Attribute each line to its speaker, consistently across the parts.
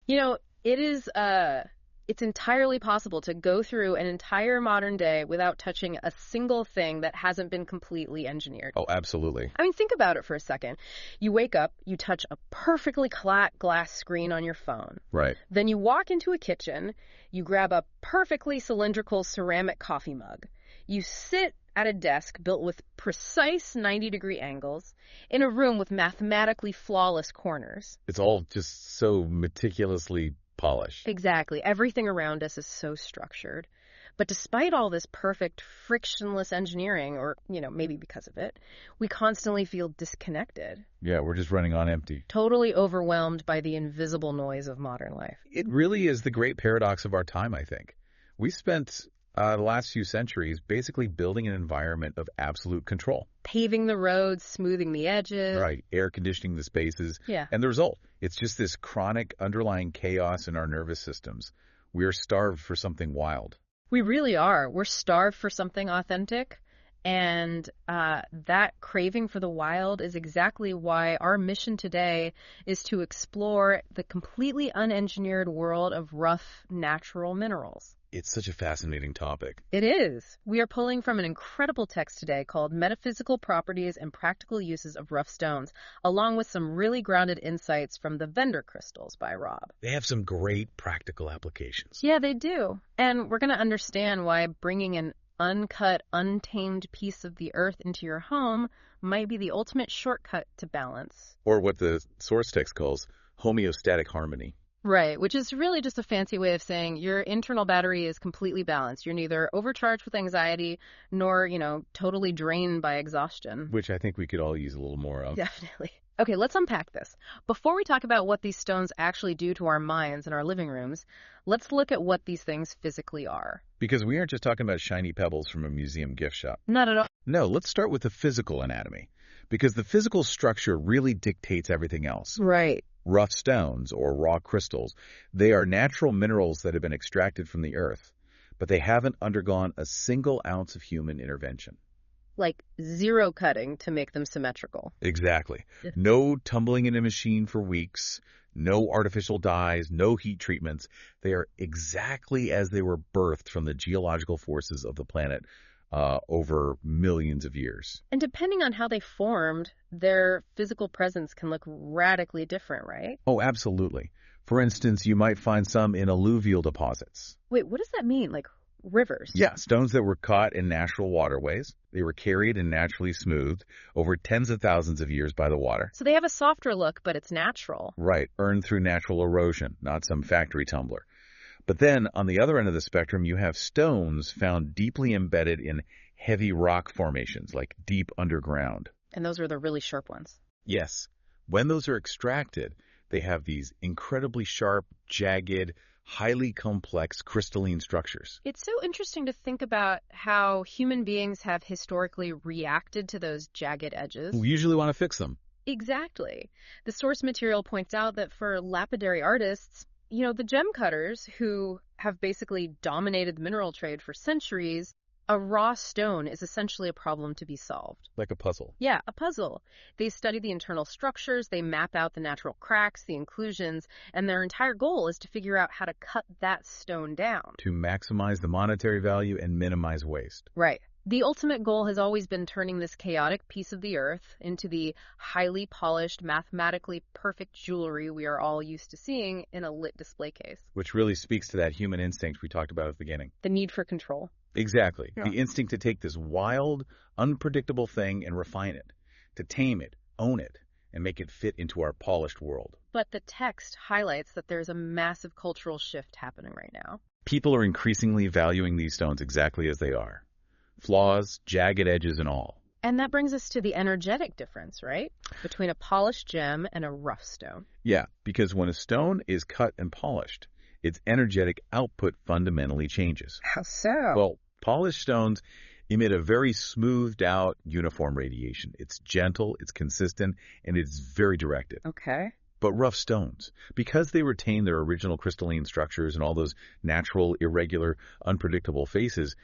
Speaker 1: It is it's entirely possible to go through an entire modern day without touching a single thing that hasn't been completely engineered.
Speaker 2: Oh, absolutely.
Speaker 1: I mean, think about it for a second. You wake up, you touch a perfectly flat glass screen on your phone.
Speaker 2: Right.
Speaker 1: Then you walk into a kitchen, you grab a perfectly cylindrical ceramic coffee mug. You sit at a desk built with precise 90-degree angles in a room with mathematically flawless corners.
Speaker 2: It's all just so meticulously polished.
Speaker 1: Exactly. Everything around us is so structured. But despite all this perfect, frictionless engineering, or, maybe because of it, we constantly feel disconnected.
Speaker 2: Yeah, we're just running on empty.
Speaker 1: Totally overwhelmed by the invisible noise of modern life.
Speaker 2: It really is the great paradox of our time, I think. We spent the last few centuries basically building an environment of absolute control.
Speaker 1: Paving the roads, smoothing the edges.
Speaker 2: Right, air conditioning the spaces.
Speaker 1: Yeah.
Speaker 2: And the result, it's just this chronic underlying chaos in our nervous systems. We are starved for something wild.
Speaker 1: We really are. We're starved for something authentic. And that craving for the wild is exactly why our mission today is to explore the completely unengineered world of rough, natural minerals.
Speaker 2: It's such a fascinating topic.
Speaker 1: It is. We are pulling from an incredible text today called Metaphysical Properties and Practical Uses of Rough Stones, along with some really grounded insights from the Vendor Crystals by Rob.
Speaker 2: They have some great practical applications.
Speaker 1: Yeah, they do. And we're going to understand why bringing an uncut, untamed piece of the earth into your home might be the ultimate shortcut to balance.
Speaker 2: Or what the source text calls homeostatic harmony.
Speaker 1: Right, which is really just a fancy way of saying your internal battery is completely balanced. You're neither overcharged with anxiety nor, totally drained by exhaustion.
Speaker 2: Which I think we could all use a little more of.
Speaker 1: Definitely. Okay, let's unpack this. Before we talk about what these stones actually do to our minds and our living rooms, let's look at what these things physically are.
Speaker 2: Because we aren't just talking about shiny pebbles from a museum gift shop.
Speaker 1: Not at all.
Speaker 2: No, let's start with the physical anatomy. Because the physical structure really dictates everything else.
Speaker 1: Right.
Speaker 2: Rough stones, or raw crystals, they are natural minerals that have been extracted from the earth, but they haven't undergone a single ounce of human intervention.
Speaker 1: Like zero cutting to make them symmetrical.
Speaker 2: Exactly. No tumbling in a machine for weeks, no artificial dyes, no heat treatments. They are exactly as they were birthed from the geological forces of the planet over millions of years.
Speaker 1: And depending on how they formed, their physical presence can look radically different, right?
Speaker 2: Oh, absolutely. For instance, you might find some in alluvial deposits.
Speaker 1: Wait, what does that mean? Like rivers?
Speaker 2: Yeah, stones that were caught in natural waterways. They were carried and naturally smoothed over tens of thousands of years by the water.
Speaker 1: So they have a softer look, but it's natural.
Speaker 2: Right, earned through natural erosion, not some factory tumbler. But then, on the other end of the spectrum, you have stones found deeply embedded in heavy rock formations, like deep underground.
Speaker 1: And those are the really sharp ones.
Speaker 2: Yes. When those are extracted, they have these incredibly sharp, jagged, highly complex crystalline structures.
Speaker 1: It's so interesting to think about how human beings have historically reacted to those jagged edges.
Speaker 2: We usually want to fix them.
Speaker 1: Exactly. The source material points out that for lapidary artists, the gem cutters who have basically dominated the mineral trade for centuries, a raw stone is essentially a problem to be solved.
Speaker 2: Like a puzzle.
Speaker 1: Yeah, a puzzle. They study the internal structures, they map out the natural cracks, the inclusions, and their entire goal is to figure out how to cut that stone down.
Speaker 2: To maximize the monetary value and minimize waste.
Speaker 1: Right. The ultimate goal has always been turning this chaotic piece of the earth into the highly polished, mathematically perfect jewelry we are all used to seeing in a lit display case.
Speaker 2: Which really speaks to that human instinct we talked about at the beginning.
Speaker 1: The need for control.
Speaker 2: Exactly.
Speaker 1: Yeah.
Speaker 2: The instinct to take this wild, unpredictable thing and refine it, to tame it, own it, and make it fit into our polished world.
Speaker 1: But the text highlights that there's a massive cultural shift happening right now.
Speaker 2: People are increasingly valuing these stones exactly as they are. Flaws, jagged edges, and all.
Speaker 1: And that brings us to the energetic difference, right? Between a polished gem and a rough stone.
Speaker 2: Yeah, because when a stone is cut and polished, its energetic output fundamentally changes.
Speaker 1: How so?
Speaker 2: Well, polished stones emit a very smoothed out, uniform radiation. It's gentle, it's consistent, and it's very directed.
Speaker 1: Okay.
Speaker 2: But rough stones, because they retain their original crystalline structures and all those natural, irregular, unpredictable faces,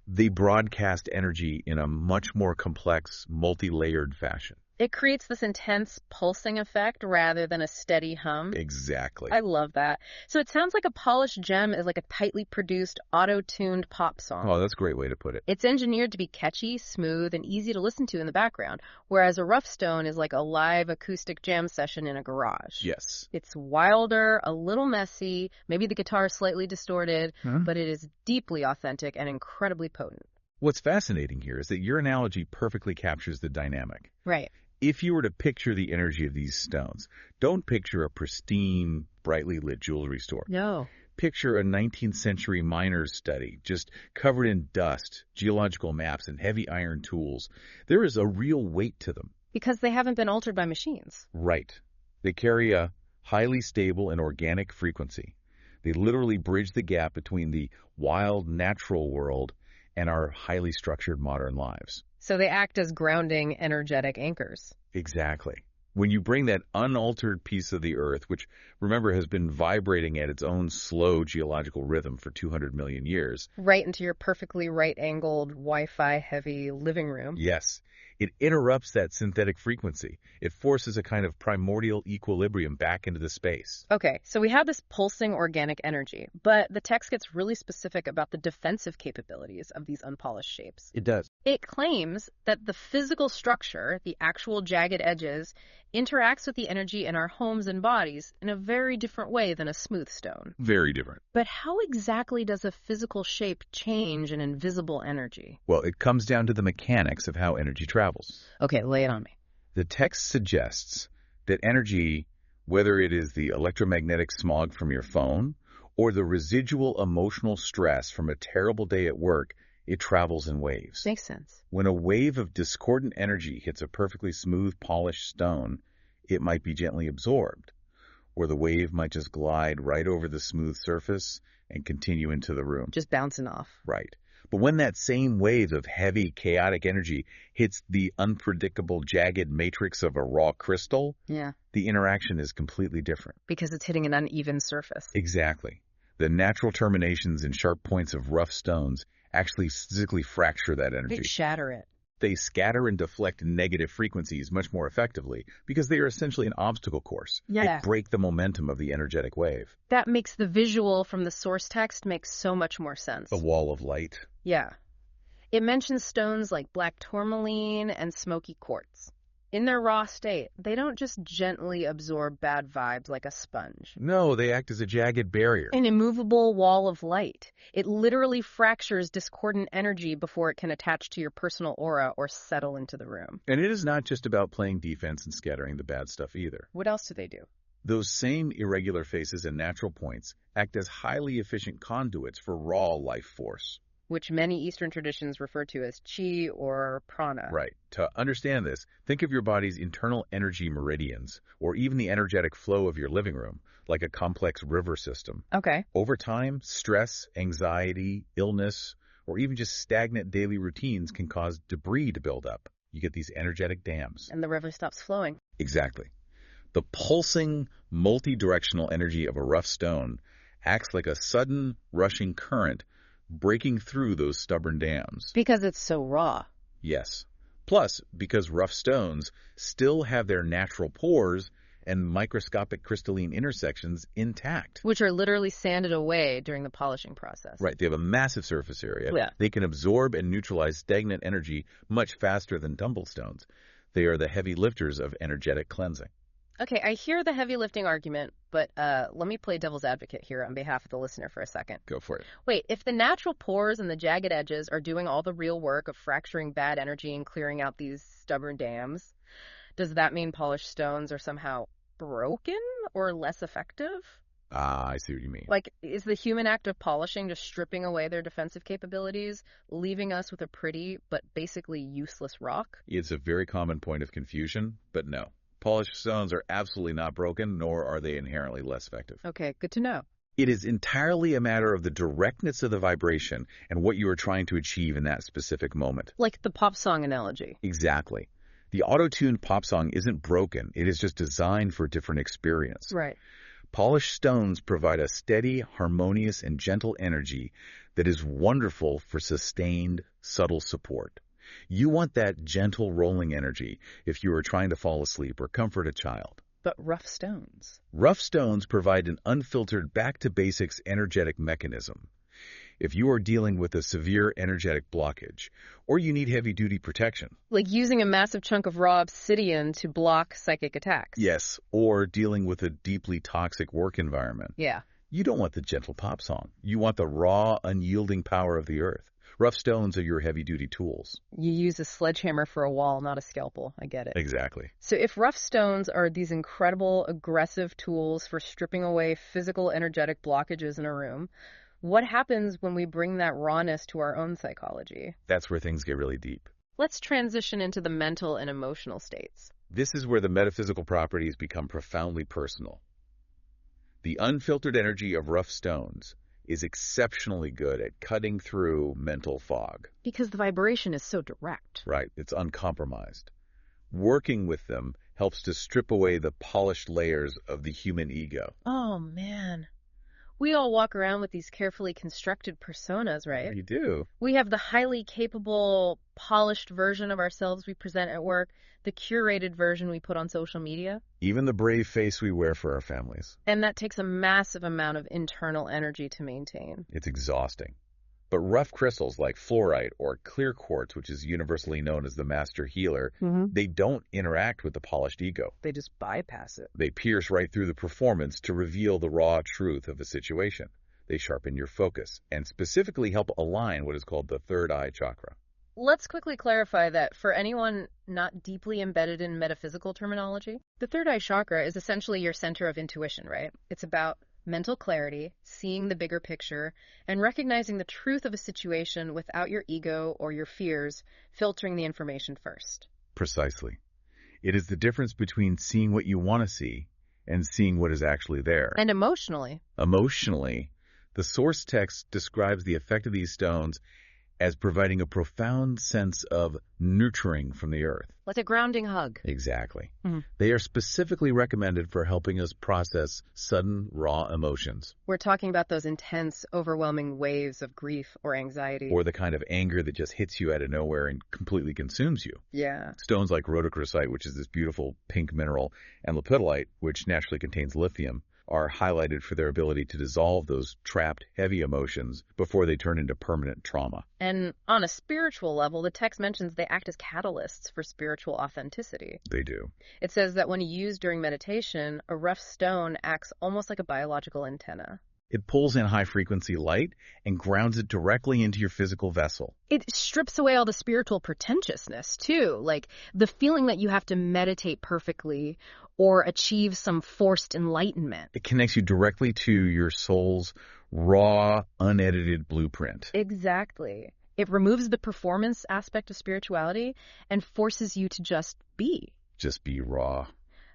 Speaker 2: they broadcast energy in a much more complex, multi-layered fashion.
Speaker 1: It creates this intense pulsing effect rather than a steady hum.
Speaker 2: Exactly.
Speaker 1: I love that. So it sounds like a polished gem is like a tightly produced, auto-tuned pop song.
Speaker 2: Oh, that's a great way to put it.
Speaker 1: It's engineered to be catchy, smooth, and easy to listen to in the background, whereas a rough stone is like a live acoustic jam session in a garage.
Speaker 2: Yes.
Speaker 1: It's wilder, a little messy, maybe the guitar is slightly distorted, but it is deeply authentic and incredibly potent.
Speaker 2: What's fascinating here is that your analogy perfectly captures the dynamic.
Speaker 1: Right.
Speaker 2: If you were to picture the energy of these stones, don't picture a pristine, brightly lit jewelry store.
Speaker 1: No.
Speaker 2: Picture a 19th century miner's study, just covered in dust, geological maps, and heavy iron tools. There is a real weight to them.
Speaker 1: Because they haven't been altered by machines.
Speaker 2: Right. They carry a highly stable and organic frequency. They literally bridge the gap between the wild, natural world and our highly structured modern lives.
Speaker 1: So they act as grounding, energetic anchors.
Speaker 2: Exactly. When you bring that unaltered piece of the Earth, which, remember, has been vibrating at its own slow geological rhythm for 200 million years.
Speaker 1: Right into your perfectly right-angled, Wi-Fi heavy living room.
Speaker 2: Yes. It interrupts that synthetic frequency. It forces a kind of primordial equilibrium back into the space.
Speaker 1: Okay, so we have this pulsing organic energy, but the text gets really specific about the defensive capabilities of these unpolished shapes.
Speaker 2: It does.
Speaker 1: It claims that the physical structure, the actual jagged edges, interacts with the energy in our homes and bodies in a very different way than a smooth stone.
Speaker 2: Very different.
Speaker 1: But how exactly does a physical shape change an invisible energy?
Speaker 2: Well, it comes down to the mechanics of how energy travels.
Speaker 1: Okay, lay it on me.
Speaker 2: The text suggests that energy, whether it is the electromagnetic smog from your phone or the residual emotional stress from a terrible day at work, it travels in waves.
Speaker 1: Makes sense.
Speaker 2: When a wave of discordant energy hits a perfectly smooth, polished stone, it might be gently absorbed, or the wave might just glide right over the smooth surface and continue into the room.
Speaker 1: Just bouncing off.
Speaker 2: Right. But when that same wave of heavy, chaotic energy hits the unpredictable, jagged matrix of a raw crystal, the interaction is completely different.
Speaker 1: Because it's hitting an uneven surface.
Speaker 2: Exactly. The natural terminations and sharp points of rough stones actually physically fracture that energy.
Speaker 1: They shatter it.
Speaker 2: They scatter and deflect negative frequencies much more effectively because they are essentially an obstacle course.
Speaker 1: Yeah.
Speaker 2: They break the momentum of the energetic wave.
Speaker 1: That makes the visual from the source text make so much more sense.
Speaker 2: A wall of light.
Speaker 1: Yeah. It mentions stones like black tourmaline and smoky quartz. In their raw state, they don't just gently absorb bad vibes like a sponge.
Speaker 2: No, they act as a jagged barrier.
Speaker 1: An immovable wall of light. It literally fractures discordant energy before it can attach to your personal aura or settle into the room.
Speaker 2: And it is not just about playing defense and scattering the bad stuff either.
Speaker 1: What else do they do?
Speaker 2: Those same irregular faces and natural points act as highly efficient conduits for raw life force.
Speaker 1: Which many Eastern traditions refer to as chi or prana.
Speaker 2: Right. To understand this, think of your body's internal energy meridians, or even the energetic flow of your living room, like a complex river system.
Speaker 1: Okay.
Speaker 2: Over time, stress, anxiety, illness, or even just stagnant daily routines can cause debris to build up. You get these energetic dams.
Speaker 1: And the river stops flowing.
Speaker 2: Exactly. The pulsing, multi-directional energy of a rough stone acts like a sudden, rushing current breaking through those stubborn dams.
Speaker 1: Because it's so raw.
Speaker 2: Yes. Plus, because rough stones still have their natural pores and microscopic crystalline intersections intact.
Speaker 1: Which are literally sanded away during the polishing process.
Speaker 2: Right. They have a massive surface area.
Speaker 1: Yeah.
Speaker 2: They can absorb and neutralize stagnant energy much faster than tumblestones. They are the heavy lifters of energetic cleansing.
Speaker 1: Okay, I hear the heavy lifting argument, but let me play devil's advocate here on behalf of the listener for a second.
Speaker 2: Go for it.
Speaker 1: Wait, if the natural pores and the jagged edges are doing all the real work of fracturing bad energy and clearing out these stubborn dams, does that mean polished stones are somehow broken or less effective?
Speaker 2: Ah, I see what you mean.
Speaker 1: Like, is the human act of polishing just stripping away their defensive capabilities, leaving us with a pretty but basically useless rock?
Speaker 2: It's a very common point of confusion, but no. Polished stones are absolutely not broken, nor are they inherently less effective.
Speaker 1: Okay, good to know.
Speaker 2: It is entirely a matter of the directness of the vibration and what you are trying to achieve in that specific moment.
Speaker 1: Like the pop song analogy.
Speaker 2: Exactly. The auto-tuned pop song isn't broken. It is just designed for a different experience.
Speaker 1: Right.
Speaker 2: Polished stones provide a steady, harmonious, and gentle energy that is wonderful for sustained, subtle support. You want that gentle rolling energy if you are trying to fall asleep or comfort a child.
Speaker 1: But rough stones.
Speaker 2: Rough stones provide an unfiltered back-to-basics energetic mechanism. If you are dealing with a severe energetic blockage, or you need heavy-duty protection.
Speaker 1: Like using a massive chunk of raw obsidian to block psychic attacks.
Speaker 2: Yes, or dealing with a deeply toxic work environment.
Speaker 1: Yeah.
Speaker 2: You don't want the gentle pop song. You want the raw, unyielding power of the earth. Rough stones are your heavy-duty tools.
Speaker 1: You use a sledgehammer for a wall, not a scalpel. I get it.
Speaker 2: Exactly.
Speaker 1: So if rough stones are these incredible, aggressive tools for stripping away physical, energetic blockages in a room, what happens when we bring that rawness to our own psychology?
Speaker 2: That's where things get really deep.
Speaker 1: Let's transition into the mental and emotional states.
Speaker 2: This is where the metaphysical properties become profoundly personal. The unfiltered energy of rough stones is exceptionally good at cutting through mental fog.
Speaker 1: Because the vibration is so direct.
Speaker 2: Right, it's uncompromised. Working with them helps to strip away the polished layers of the human ego.
Speaker 1: Oh, man. We all walk around with these carefully constructed personas, right?
Speaker 2: You do.
Speaker 1: We have the highly capable, polished version of ourselves we present at work, the curated version we put on social media.
Speaker 2: Even the brave face we wear for our families.
Speaker 1: And that takes a massive amount of internal energy to maintain.
Speaker 2: It's exhausting. But rough crystals like fluorite or clear quartz, which is universally known as the master healer, they don't interact with the polished ego.
Speaker 1: They just bypass it.
Speaker 2: They pierce right through the performance to reveal the raw truth of a situation. They sharpen your focus and specifically help align what is called the third eye chakra.
Speaker 1: Let's quickly clarify that for anyone not deeply embedded in metaphysical terminology, the third eye chakra is essentially your center of intuition, right? It's about mental clarity, seeing the bigger picture, and recognizing the truth of a situation without your ego or your fears filtering the information first.
Speaker 2: Precisely. It is the difference between seeing what you want to see and seeing what is actually there.
Speaker 1: And emotionally.
Speaker 2: Emotionally, the source text describes the effect of these stones as providing a profound sense of nurturing from the earth.
Speaker 1: Like a grounding hug.
Speaker 2: Exactly. They are specifically recommended for helping us process sudden, raw emotions.
Speaker 1: We're talking about those intense, overwhelming waves of grief or anxiety.
Speaker 2: Or the kind of anger that just hits you out of nowhere and completely consumes you.
Speaker 1: Yeah.
Speaker 2: Stones like rhodochrosite, which is this beautiful pink mineral, and lepidolite, which naturally contains lithium, are highlighted for their ability to dissolve those trapped, heavy emotions before they turn into permanent trauma.
Speaker 1: And on a spiritual level, the text mentions they act as catalysts for spiritual authenticity.
Speaker 2: They do.
Speaker 1: It says that when used during meditation, a rough stone acts almost like a biological antenna.
Speaker 2: It pulls in high-frequency light and grounds it directly into your physical vessel.
Speaker 1: It strips away all the spiritual pretentiousness, too, like the feeling that you have to meditate perfectly or achieve some forced enlightenment.
Speaker 2: It connects you directly to your soul's raw, unedited blueprint.
Speaker 1: Exactly. It removes the performance aspect of spirituality and forces you to just be.
Speaker 2: Just be raw.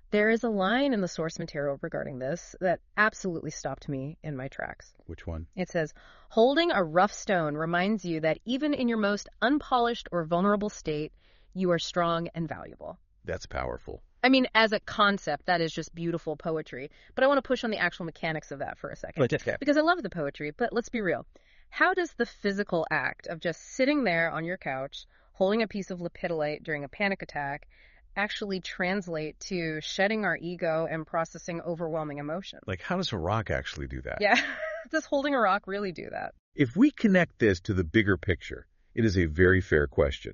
Speaker 1: There is a line in the source material regarding this that absolutely stopped me in my tracks.
Speaker 2: Which one?
Speaker 1: It says, holding a rough stone reminds you that even in your most unpolished or vulnerable state, you are strong and valuable.
Speaker 2: That's powerful.
Speaker 1: I mean, as a concept, that is just beautiful poetry. But I want to push on the actual mechanics of that for a second. Because I love the poetry, but let's be real. How does the physical act of just sitting there on your couch, holding a piece of lepidolite during a panic attack, actually translate to shedding our ego and processing overwhelming emotion?
Speaker 2: Like, how does a rock actually do that?
Speaker 1: Yeah, does holding a rock really do that?
Speaker 2: If we connect this to the bigger picture, it is a very fair question.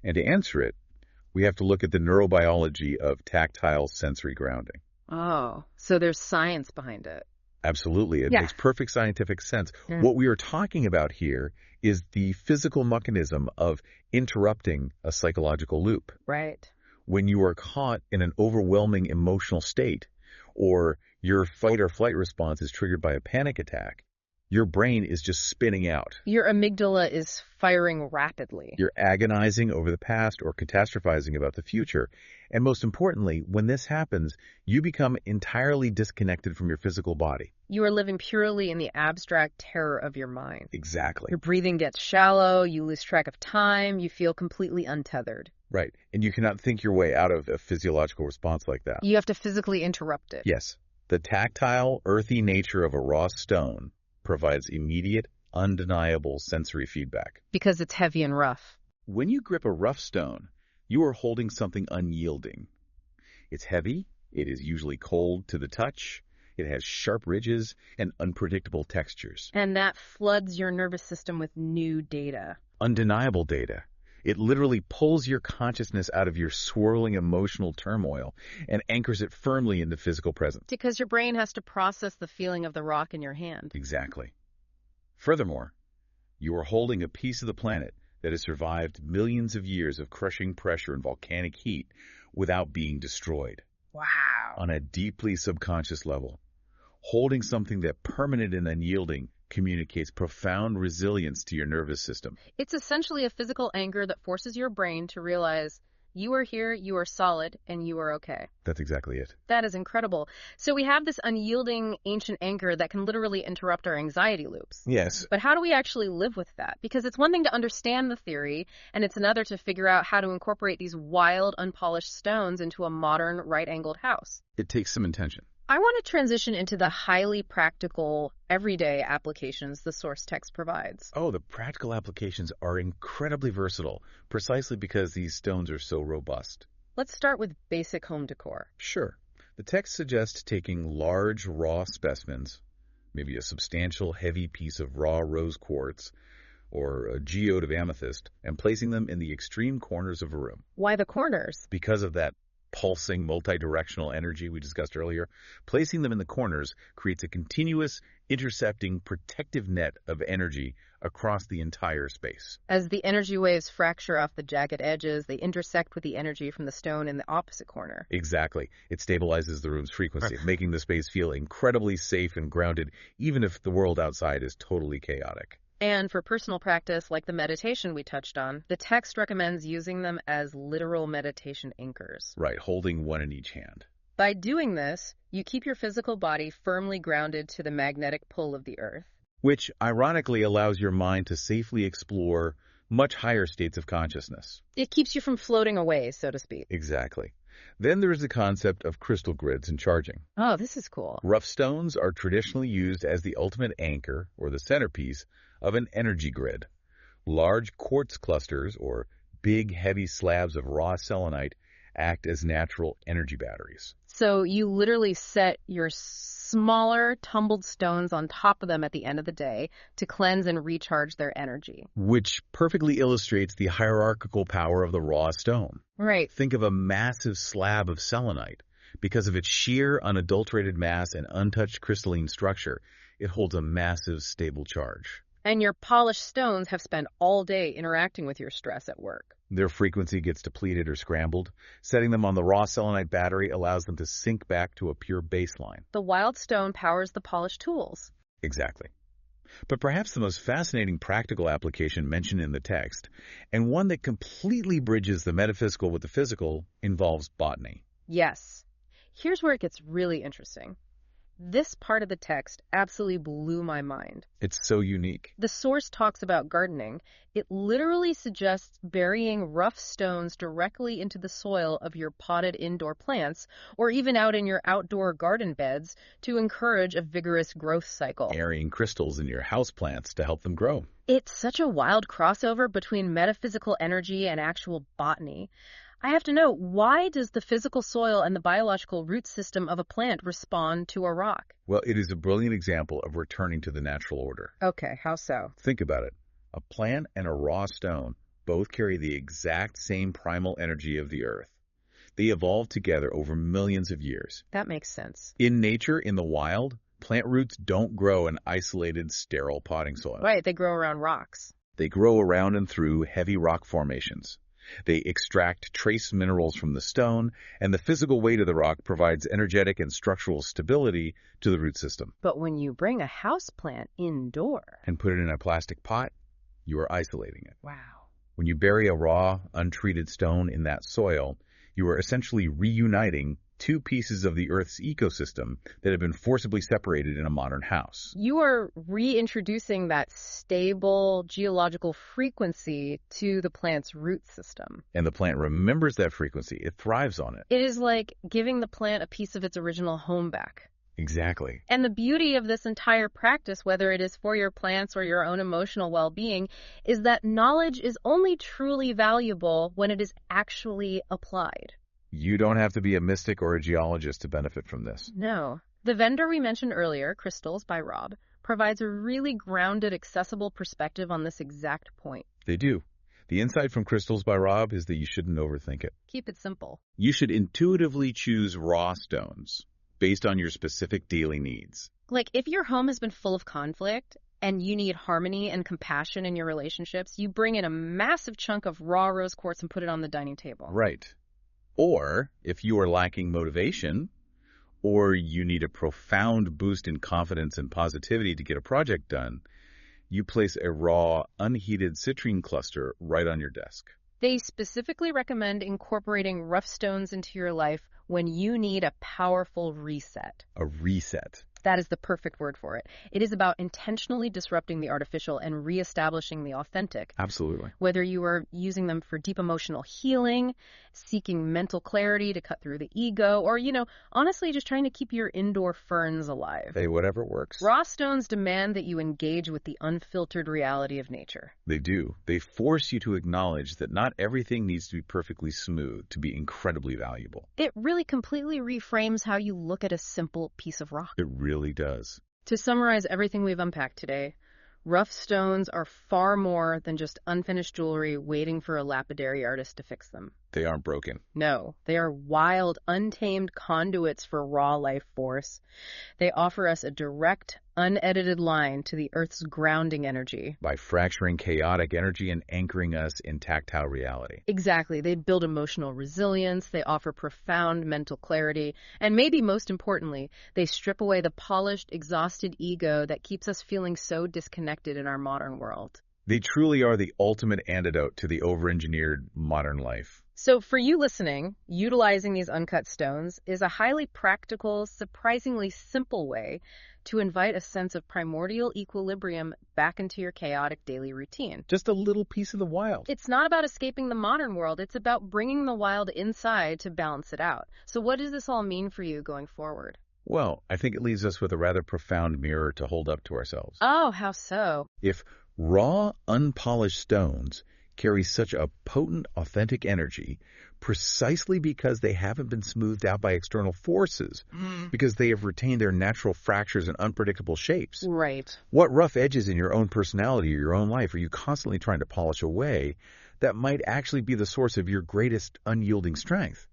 Speaker 2: And to answer it, we have to look at the neurobiology of tactile sensory grounding.
Speaker 1: Oh, so there's science behind it.
Speaker 2: Absolutely. It makes perfect scientific sense. What we are talking about here is the physical mechanism of interrupting a psychological loop.
Speaker 1: Right.
Speaker 2: When you are caught in an overwhelming emotional state, or your fight or flight response is triggered by a panic attack, your brain is just spinning out.
Speaker 1: Your amygdala is firing rapidly.
Speaker 2: You're agonizing over the past or catastrophizing about the future. And most importantly, when this happens, you become entirely disconnected from your physical body.
Speaker 1: You are living purely in the abstract terror of your mind.
Speaker 2: Exactly.
Speaker 1: Your breathing gets shallow, you lose track of time, you feel completely untethered.
Speaker 2: Right. And you cannot think your way out of a physiological response like that.
Speaker 1: You have to physically interrupt it.
Speaker 2: Yes. The tactile, earthy nature of a raw stone provides immediate, undeniable sensory feedback.
Speaker 1: Because it's heavy and rough.
Speaker 2: When you grip a rough stone, you are holding something unyielding. It's heavy, it is usually cold to the touch, it has sharp ridges and unpredictable textures.
Speaker 1: And that floods your nervous system with new data.
Speaker 2: Undeniable data. It literally pulls your consciousness out of your swirling emotional turmoil and anchors it firmly into physical presence.
Speaker 1: Because your brain has to process the feeling of the rock in your hand.
Speaker 2: Exactly. Furthermore, you are holding a piece of the planet that has survived millions of years of crushing pressure and volcanic heat without being destroyed.
Speaker 1: Wow.
Speaker 2: On a deeply subconscious level, holding something that permanent and unyielding communicates profound resilience to your nervous system.
Speaker 1: It's essentially a physical anchor that forces your brain to realize you are here, you are solid, and you are okay.
Speaker 2: That's exactly it.
Speaker 1: That is incredible. So we have this unyielding ancient anchor that can literally interrupt our anxiety loops.
Speaker 2: Yes.
Speaker 1: But how do we actually live with that? Because it's one thing to understand the theory, and it's another to figure out how to incorporate these wild, unpolished stones into a modern, right-angled house.
Speaker 2: It takes some intention.
Speaker 1: I want to transition into the highly practical, everyday applications the source text provides.
Speaker 2: Oh, the practical applications are incredibly versatile, precisely because these stones are so robust.
Speaker 1: Let's start with basic home decor.
Speaker 2: Sure. The text suggests taking large, raw specimens, maybe a substantial, heavy piece of raw rose quartz, or a geode of amethyst, and placing them in the extreme corners of a room.
Speaker 1: Why the corners?
Speaker 2: Because of that pulsing, multi-directional energy we discussed earlier, placing them in the corners creates a continuous, intercepting, protective net of energy across the entire space.
Speaker 1: As the energy waves fracture off the jagged edges, they intersect with the energy from the stone in the opposite corner.
Speaker 2: Exactly. It stabilizes the room's frequency, making the space feel incredibly safe and grounded, even if the world outside is totally chaotic.
Speaker 1: And for personal practice, like the meditation we touched on, the text recommends using them as literal meditation anchors.
Speaker 2: Right, holding one in each hand.
Speaker 1: By doing this, you keep your physical body firmly grounded to the magnetic pull of the earth.
Speaker 2: Which, ironically, allows your mind to safely explore much higher states of consciousness.
Speaker 1: It keeps you from floating away, so to speak.
Speaker 2: Exactly. Then there is the concept of crystal grids and charging.
Speaker 1: Oh, this is cool.
Speaker 2: Rough stones are traditionally used as the ultimate anchor, or the centerpiece, of an energy grid. Large quartz clusters, or big, heavy slabs of raw selenite, act as natural energy batteries.
Speaker 1: So you literally set your smaller, tumbled stones on top of them at the end of the day to cleanse and recharge their energy.
Speaker 2: Which perfectly illustrates the hierarchical power of the raw stone.
Speaker 1: Right.
Speaker 2: Think of a massive slab of selenite. Because of its sheer, unadulterated mass and untouched crystalline structure, it holds a massive, stable charge.
Speaker 1: And your polished stones have spent all day interacting with your stress at work.
Speaker 2: Their frequency gets depleted or scrambled. Setting them on the raw selenite battery allows them to sink back to a pure baseline.
Speaker 1: The wild stone powers the polished tools.
Speaker 2: Exactly. But perhaps the most fascinating practical application mentioned in the text, and one that completely bridges the metaphysical with the physical, involves botany.
Speaker 1: Yes. Here's where it gets really interesting. This part of the text absolutely blew my mind.
Speaker 2: It's so unique.
Speaker 1: The source talks about gardening. It literally suggests burying rough stones directly into the soil of your potted indoor plants, or even out in your outdoor garden beds, to encourage a vigorous growth cycle.
Speaker 2: Burying crystals in your houseplants to help them grow.
Speaker 1: It's such a wild crossover between metaphysical energy and actual botany. I have to know, why does the physical soil and the biological root system of a plant respond to a rock?
Speaker 2: Well, it is a brilliant example of returning to the natural order.
Speaker 1: Okay, how so?
Speaker 2: Think about it. A plant and a raw stone both carry the exact same primal energy of the earth. They evolved together over millions of years.
Speaker 1: That makes sense.
Speaker 2: In nature, in the wild, plant roots don't grow in isolated, sterile potting soil.
Speaker 1: Right, they grow around rocks.
Speaker 2: They grow around and through heavy rock formations. They extract trace minerals from the stone, and the physical weight of the rock provides energetic and structural stability to the root system.
Speaker 1: But when you bring a houseplant indoor
Speaker 2: and put it in a plastic pot, you are isolating it.
Speaker 1: Wow.
Speaker 2: When you bury a raw, untreated stone in that soil, you are essentially reuniting two pieces of the Earth's ecosystem that have been forcibly separated in a modern house.
Speaker 1: You are reintroducing that stable geological frequency to the plant's root system.
Speaker 2: And the plant remembers that frequency. It thrives on it.
Speaker 1: It is like giving the plant a piece of its original home back.
Speaker 2: Exactly.
Speaker 1: And the beauty of this entire practice, whether it is for your plants or your own emotional well-being, is that knowledge is only truly valuable when it is actually applied.
Speaker 2: You don't have to be a mystic or a geologist to benefit from this.
Speaker 1: No. The vendor we mentioned earlier, Crystals by Rob, provides a really grounded, accessible perspective on this exact point.
Speaker 2: They do. The insight from Crystals by Rob is that you shouldn't overthink it.
Speaker 1: Keep it simple.
Speaker 2: You should intuitively choose raw stones based on your specific daily needs.
Speaker 1: Like, if your home has been full of conflict and you need harmony and compassion in your relationships, you bring in a massive chunk of raw rose quartz and put it on the dining table.
Speaker 2: Right. Or if you are lacking motivation, or you need a profound boost in confidence and positivity to get a project done, you place a raw, unheated citrine cluster right on your desk.
Speaker 1: They specifically recommend incorporating rough stones into your life when you need a powerful reset.
Speaker 2: A reset.
Speaker 1: That is the perfect word for it. It is about intentionally disrupting the artificial and reestablishing the authentic.
Speaker 2: Absolutely.
Speaker 1: Whether you are using them for deep emotional healing, seeking mental clarity to cut through the ego, or, honestly just trying to keep your indoor ferns alive.
Speaker 2: Hey, whatever works.
Speaker 1: Raw stones demand that you engage with the unfiltered reality of nature.
Speaker 2: They do. They force you to acknowledge that not everything needs to be perfectly smooth to be incredibly valuable.
Speaker 1: It really completely reframes how you look at a simple piece of rock.
Speaker 2: It really does.
Speaker 1: To summarize everything we've unpacked today, rough stones are far more than just unfinished jewelry waiting for a lapidary artist to fix them.
Speaker 2: They aren't broken.
Speaker 1: No, they are wild, untamed conduits for raw life force. They offer us a direct, unedited line to the Earth's grounding energy.
Speaker 2: By fracturing chaotic energy and anchoring us in tactile reality.
Speaker 1: Exactly. They build emotional resilience, they offer profound mental clarity, and maybe most importantly, they strip away the polished, exhausted ego that keeps us feeling so disconnected in our modern world.
Speaker 2: They truly are the ultimate antidote to the over-engineered modern life.
Speaker 1: So for you listening, utilizing these uncut stones is a highly practical, surprisingly simple way to invite a sense of primordial equilibrium back into your chaotic daily routine.
Speaker 2: Just a little piece of the wild.
Speaker 1: It's not about escaping the modern world. It's about bringing the wild inside to balance it out. So what does this all mean for you going forward?
Speaker 2: Well, I think it leaves us with a rather profound mirror to hold up to ourselves.
Speaker 1: Oh, how so?
Speaker 2: If raw, unpolished stones carry such a potent, authentic energy precisely because they haven't been smoothed out by external forces, because they have retained their natural fractures and unpredictable shapes.
Speaker 1: Right.
Speaker 2: What rough edges in your own personality or your own life are you constantly trying to polish away that might actually be the source of your greatest unyielding strength?